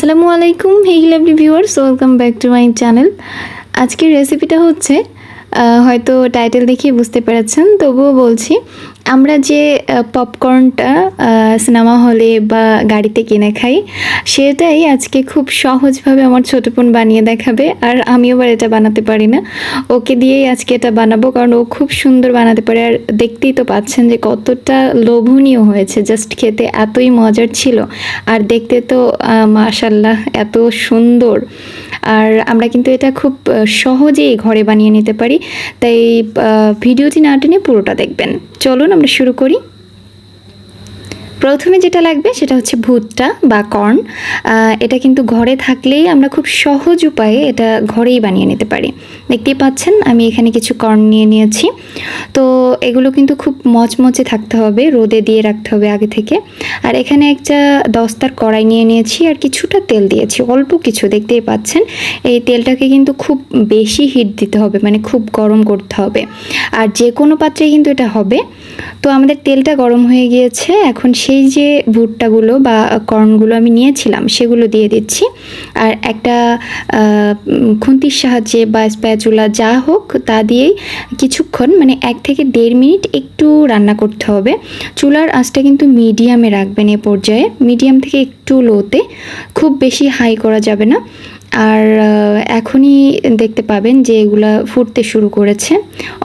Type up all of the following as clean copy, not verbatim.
আসসালামু আলাইকুম, hey lovely viewers, welcome back to my channel. আজকের রেসিপিটা হচ্ছে হয়তো টাইটেল দেখিয়ে বুঝতে পেরেছেন, তবুও বলছি। আমরা যে পপকর্নটা সিনেমা হলে বা গাড়িতে কিনে খাই, সেটাই আজকে খুব সহজভাবে আমার ছোটো বোন বানিয়ে দেখাবে। আর আমি আবার এটা বানাতে পারি না, ওকে দিয়েই আজকে এটা বানাবো, কারণ ও খুব সুন্দর বানাতে পারে। আর দেখতেই তো পাচ্ছেন যে কতটা লোভনীয় হয়েছে, জাস্ট খেতে এতই মজার ছিল, আর দেখতে তো মাশাল্লাহ এত সুন্দর। আর আমরা কিন্তু এটা খুব সহজেই ঘরে বানিয়ে নিতে পারি, তাই ভিডিওটি না টেনে পুরোটা দেখবেন। চলুন আমরা শুরু করি। প্রথমে যেটা লাগবে সেটা হচ্ছে ভুট্টা বা কর্ন। এটা কিন্তু ঘরে থাকলেই আমরা খুব সহজ উপায়ে এটা ঘরেই বানিয়ে নিতে পারি। দেখতেই পাচ্ছেন আমি এখানে কিছু কর্ন নিয়ে নিয়েছি। তো এগুলো কিন্তু খুব মচমচে থাকতে হবে, রোদে দিয়ে রাখতে হবে আগে থেকে। আর এখানে একটা দস্তার কড়াই নিয়ে নিয়েছি, আর কিছুটা তেল দিয়েছি, অল্প কিছু, দেখতেই পাচ্ছেন। এই তেলটাকে কিন্তু খুব বেশি হিট দিতে হবে, মানে খুব গরম করতে হবে। আর যে কোনো পাত্রে কিন্তু এটা হবে। তো আমাদের তেলটা গরম হয়ে গিয়েছে, এখন সেই যে ভুট্টাগুলো বা কর্নগুলো আমি নিয়েছিলাম সেগুলো দিয়ে দিচ্ছি। আর একটা খুন্তির সাহায্যে বা স্প্যাচুলা যা হোক তা দিয়েই কিছুক্ষণ, মানে 1 থেকে 1.5 মিনিট একটু রান্না করতে হবে। চুলার আঁচটা কিন্তু মিডিয়ামে রাখবেন এ পর্যায়ে, মিডিয়াম থেকে একটু লোতে, খুব বেশি হাই করা যাবে না। আর এখনই দেখতে পাবেন যে এগুলা ফুটতে শুরু করেছে।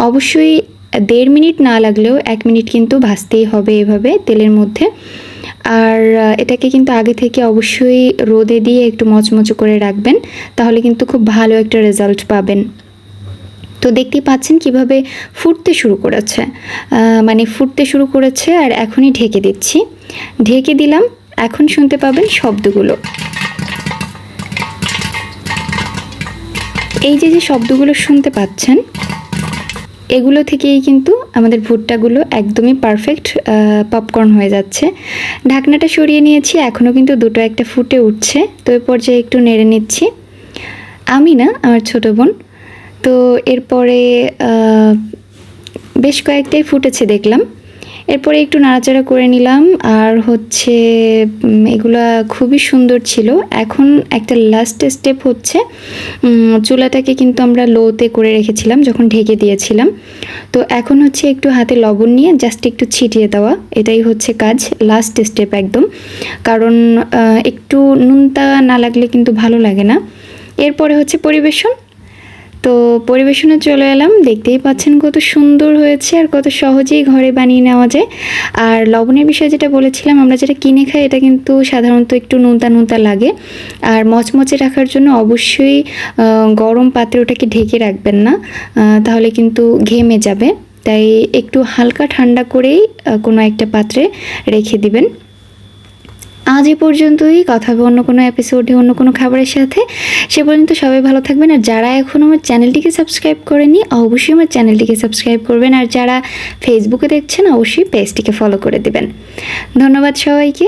অবশ্যই 1.5 মিনিট না লাগলেও 1 মিনিট কিন্তু ভাজতেই হবে এভাবে তেলের মধ্যে। আর এটাকে কিন্তু আগে থেকে অবশ্যই রোদে দিয়ে একটু মচমচে করে রাখবেন, তাহলে কিন্তু খুব ভালো একটা রেজাল্ট পাবেন। তো দেখতেই পাচ্ছেন কিভাবে ফুটতে শুরু করেছে, মানে ফুটতে শুরু করেছে। আর এখনই ঢেকে দিচ্ছি, ঢেকে দিলাম। এখন শুনতে পাবেন শব্দগুলো। এই যে যে শব্দগুলো শুনতে পাচ্ছেন, এগুলো থেকেই কিন্তু আমাদের ভুট্টাগুলো একদমই পারফেক্ট পপকর্ন হয়ে যাচ্ছে। ঢাকনাটা সরিয়ে নিয়েছি, এখনও কিন্তু দুটো একটা ফুটে উঠছে। তো এর পর্যায়ে একটু নেড়ে নিচ্ছি, আমি না, আমার ছোটো বোন। তো এরপরে বেশ কয়েকটাই ফুটেছে দেখলাম, এরপরে একটু নাড়াচাড়া করে নিলাম। আর হচ্ছে এগুলা খুবই সুন্দর ছিল। এখন একটা লাস্ট স্টেপ হচ্ছে, চুলাটাকে কিন্তু আমরা লোতে করে রেখেছিলাম যখন ঢেকে দিয়েছিলাম। তো এখন হচ্ছে একটু হাতে লবণ নিয়ে জাস্ট একটু ছিটিয়ে দেওয়া, এটাই হচ্ছে কাজ, লাস্ট স্টেপ একদম। কারণ একটু নুনটা না লাগলে কিন্তু ভালো লাগে না। এরপরে হচ্ছে পরিবেশন। তো পরিবেশনে চলে এলাম, দেখতেই পাচ্ছেন কত সুন্দর হয়েছে আর কত সহজেই ঘরে বানিয়ে নেওয়া যায়। আর লবণের বিষয়ে যেটা বলেছিলাম, আমরা যেটা কিনে খাই এটা কিন্তু সাধারণত একটু নুনতা নুনতা লাগে। আর মচমচে রাখার জন্য অবশ্যই গরম পাত্রে ওটাকে ঢেকে রাখবেন না, তাহলে কিন্তু ঘেমে যাবে। তাই একটু হালকা ঠান্ডা করেই কোনো একটা পাত্রে রেখে দিবেন। আজ এ পর্যন্তই, কথা হবে অন্য কোনো এপিসোডে অন্য কোনো খাবারের সাথে। সে পর্যন্ত সবাই ভালো থাকবেন। আর যারা এখন আমার চ্যানেলটিকে সাবস্ক্রাইব করেনি, অবশ্যই আমার চ্যানেলটিকে সাবস্ক্রাইব করবেন। আর যারা ফেসবুকে দেখছেন, অবশ্যই পেজটিকে ফলো করে দেবেন। ধন্যবাদ সবাইকে।